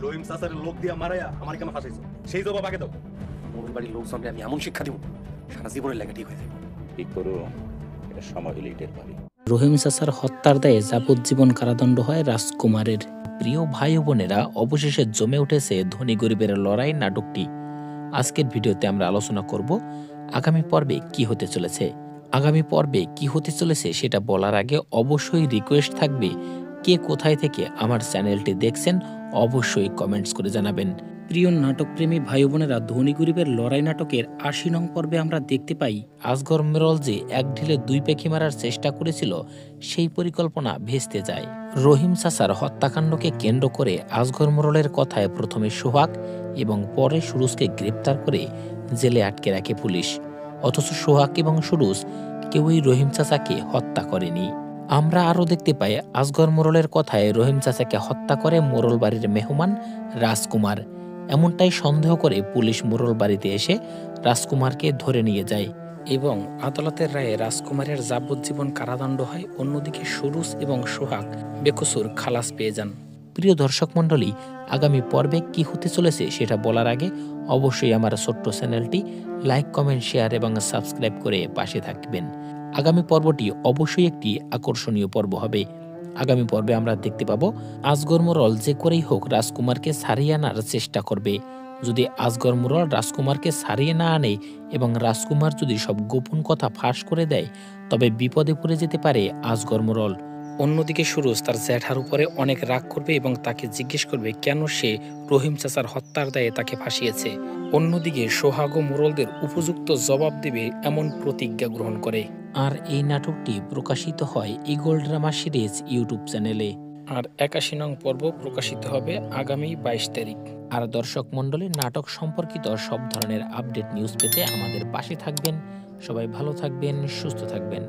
রহিম চাচার লোক দিয়া মারাইয়া আমার কেন ফাঁসাইছো সেই জবাব আগে দাও। মোর বাড়ির লোক সামনে আমি এমন শিক্ষা দিব সারা জীবনের লেগে ঠিক হয়ে যাবে। ঠিক করো, এটা সময় হলেই টের পাবে। রহিম চাচার হত্যার দায়ে যাবজ্জীবন কারাদণ্ড হয় রাজকুমারের। প্রিয় ভাই ও বোনেরা, অবশেষে জমে উঠেছে ধনী গরিবের লড়াই নাটকটি। আজকের ভিডিওতে আমরা আলোচনা করব আগামী পর্বে কি হতে চলেছে। আগামী পর্বে কি হতে চলেছে সেটা বলার আগে অবশ্যই রিকোয়েস্ট থাকবে, কে কোথায় থেকে আমার চ্যানেলটি দেখছেন অবশ্যই কমেন্টস করে জানাবেন। প্রিয় নাটকপ্রেমী ভাই বোনেরা, ধনী গরিবের লড়াই নাটকের ৮০ নং পর্বে আমরা দেখতে পাই আসগর মিরল যে এক ঢিলে দুই পাখি মারার চেষ্টা করেছিল সেই পরিকল্পনা ভেস্তে যায়। রহিম চাচার হত্যাকাণ্ডকে কেন্দ্র করে আসগর মিরলের কথায় প্রথমে সোহাগ এবং পরে সুরুজকে গ্রেপ্তার করে জেলে আটকে রাখে পুলিশ। অথচ সোহাগ এবং সুরুজ কেউই রহিম চাচাকে হত্যা করেনি। আমরা আরও দেখতে পাই আসগর মোরলের কথায় রহিম চাচাকে হত্যা করে মোরল বাড়ির মেহমান রাজকুমার। এমনটাই সন্দেহ করে পুলিশ মোরল বাড়িতে এসে রাজকুমারকে ধরে নিয়ে যায় এবং আদালতের রায়ে রাজকুমারের যাবজ্জীবন কারাদণ্ড হয়। অন্যদিকে সুরুজ এবং সোহাগ বেকসুর খালাস পেয়ে যান। প্রিয় দর্শক মণ্ডলী, আগামী পর্বে কি হতে চলেছে সেটা বলার আগে অবশ্যই আমার ছোট্ট চ্যানেলটি লাইক, কমেন্ট, শেয়ার এবং সাবস্ক্রাইব করে পাশে থাকবেন। আগামী পর্বটি অবশ্যই একটি আকর্ষণীয় পর্ব হবে। আগামী পর্বে আমরা দেখতে পাবো আসগর মোরল যে করেই হোক রাজকুমারকে ছাড়িয়ে আনার চেষ্টা করবে। যদি আসগর মোরল রাজকুমারকে ছাড়িয়ে না আনে এবং রাজকুমার যদি সব গোপন কথা ফাঁস করে দেয়, তবে বিপদে পড়ে যেতে পারে আসগর মোরল। অন্যদিকে সুরজ তার জ্যাঠার উপরে অনেক রাগ করবে এবং তাকে জিজ্ঞেস করবে কেন সে রহিম চাচার হত্যার দায়ে তাকে ফাঁসিয়েছে। অন্যদিকে সোহাগ ও মোরলদের উপযুক্ত জবাব দেবে এমন প্রতিজ্ঞা গ্রহণ করে। আর এই নাটকটি প্রকাশিত হয় ইগল ড্রামা সিরিজ ইউটিউব চ্যানেলে। আর ৮১ নং পর্ব প্রকাশিত হবে আগামী ২২ তারিখ। আর দর্শক মণ্ডলী, নাটক সম্পর্কিত সব ধরনের আপডেট নিউজ পেতে আমাদের পাশে থাকবেন। সবাই ভালো থাকবেন, সুস্থ থাকবেন।